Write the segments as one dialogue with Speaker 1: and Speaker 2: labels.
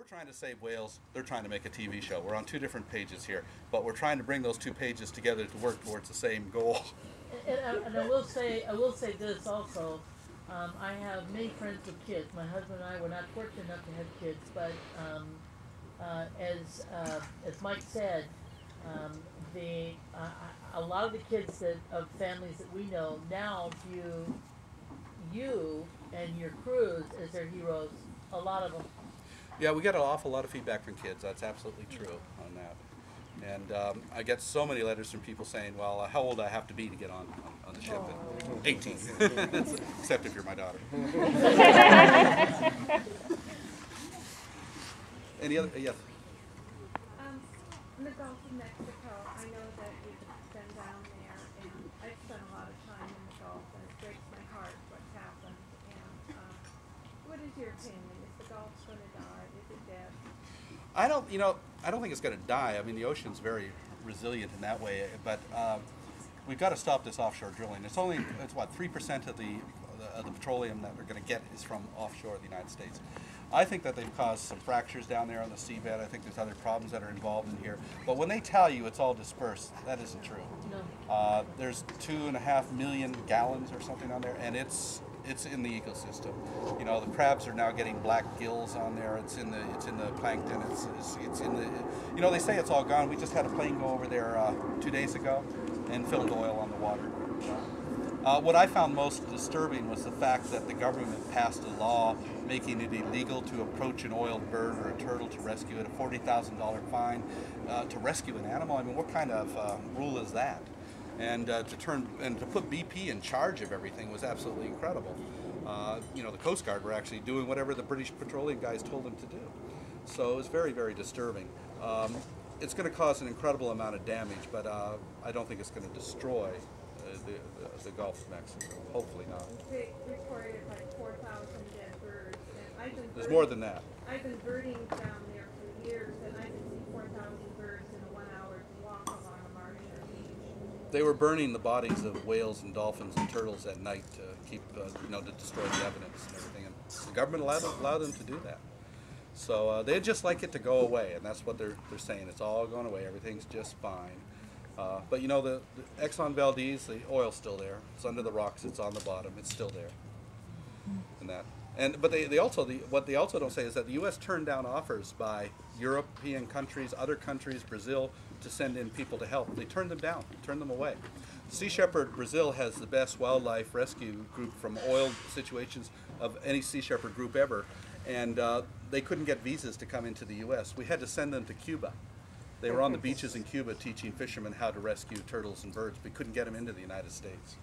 Speaker 1: trying to save whales. They're trying to make a TV show. We're on two different pages here, but we're trying to bring those two pages together to work towards the same goal.
Speaker 2: And I will say this also. I have many friends with kids. My husband and I were not fortunate enough to have kids, but as Mike said, the a lot of the kids of families that we know now view you and your crews as their heroes. A lot of them.
Speaker 1: Yeah, we get an awful lot of feedback from kids. That's absolutely true on that. And I get so many letters from people saying, well, how old do I have to be to get on the ship? And 18. Except if you're my daughter. Any other? Yes.
Speaker 3: In the Gulf of Mexico, I know that you've been down there, and I've spent a lot of time in the Gulf, and it breaks my heart what's happened. And what is your opinion? Is the Gulf going to die? Is it dead?
Speaker 1: I don't think it's going to die. I mean, the ocean's very resilient in that way, but we've got to stop this offshore drilling. It's what, 3% of the petroleum that we're going to get is from offshore the United States. I think that they've caused some fractures down there on the seabed. I think there's other problems that are involved in here. But when they tell you it's all dispersed, that isn't true.
Speaker 2: No.
Speaker 1: There's 2.5 million gallons or something on there, and it's in the ecosystem. You know, the crabs are now getting black gills on there. It's in the plankton. It's in the. You know, they say it's all gone. We just had a plane go over there 2 days ago and filmed oil on the water. What I found most disturbing was the fact that the government passed a law making it illegal to approach an oiled bird or a turtle to rescue it, a $40,000 fine to rescue an animal. I mean, what kind of rule is that? And to put BP in charge of everything was absolutely incredible. You know, the Coast Guard were actually doing whatever the British petroleum guys told them to do. So it was very, very disturbing. It's going to cause an incredible amount of damage, but I don't think it's going to destroy the Gulf of Mexico. Hopefully not.
Speaker 3: They reported like 4,000 dead birds. And I've been
Speaker 1: There's more than that.
Speaker 3: I've been birding down there for years, and I can see 4,000 birds in a 1 hour walk along a marsh or beach.
Speaker 1: They were burning the bodies of whales and dolphins and turtles at night to keep, to destroy the evidence and everything. And the government allowed them to do that. So they'd just like it to go away, and that's what they're saying. It's all going away. Everything's just fine. But you know, the Exxon Valdez, the oil's still there. It's under the rocks. It's on the bottom. It's still there. But what they also don't say is that the U.S. turned down offers by European countries, other countries, Brazil, to send in people to help. They turned them down, turned them away. Sea Shepherd Brazil has the best wildlife rescue group from oil situations of any Sea Shepherd group ever, and they couldn't get visas to come into the U.S. We had to send them to Cuba. They were on the beaches in Cuba teaching fishermen how to rescue turtles and birds. We couldn't get them into the United States.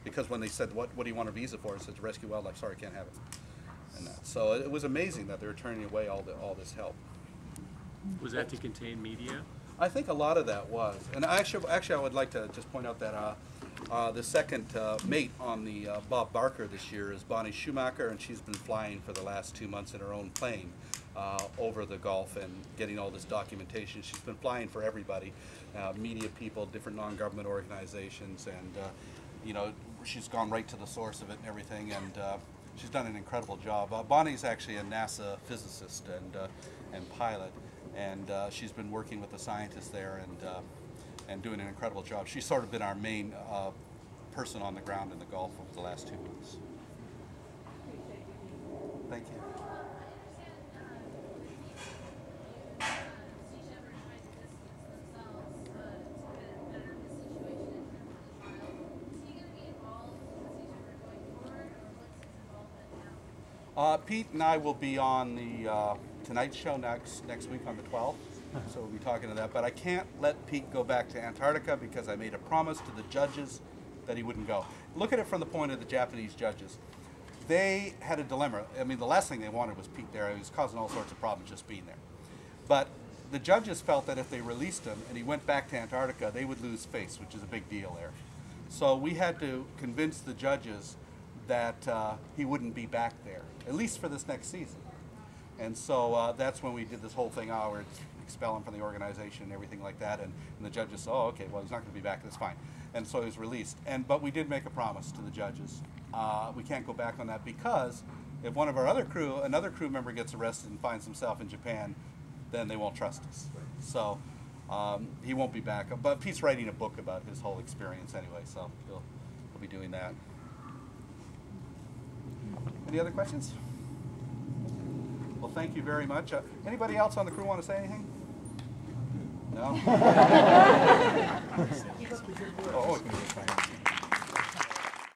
Speaker 1: Because when they said, what do you want a visa for? I said, to rescue wildlife. Sorry, can't have it. And so it was amazing that they were turning away all this help.
Speaker 4: Was that to contain media?
Speaker 1: I think a lot of that was. And actually I would like to just point out that the second mate on the Bob Barker this year is Bonnie Schumacher, and she's been flying for the last 2 months in her own plane over the Gulf and getting all this documentation. She's been flying for everybody, media people, different non-government organizations, and she's gone right to the source of it and everything, and she's done an incredible job. Bonnie's actually a NASA physicist and pilot, and she's been working with the scientists there and doing an incredible job. She's sort of been our main person on the ground in the Gulf over the last 2 months. Thank you. Pete and I will be on the Tonight Show next week on the 12th, so we'll be talking to that. But I can't let Pete go back to Antarctica because I made a promise to the judges that he wouldn't go. Look at it from the point of the Japanese judges. They had a dilemma. I mean, the last thing they wanted was Pete there. He was causing all sorts of problems just being there. But the judges felt that if they released him and he went back to Antarctica, they would lose face, which is a big deal there. So we had to convince the judges that he wouldn't be back there, at least for this next season. And so that's when we did this whole thing, we're expel him from the organization and everything like that. And the judges said, oh, okay, well, he's not going to be back, that's fine. And so he was released. But we did make a promise to the judges. We can't go back on that because If one of our another crew member gets arrested and finds himself in Japan, then they won't trust us. So he won't be back. But Pete's writing a book about his whole experience anyway, so he'll be doing that. Any other questions? Well, thank you very much. Anybody else on the crew want to say anything? No?
Speaker 2: Keep up the good work.
Speaker 1: Oh,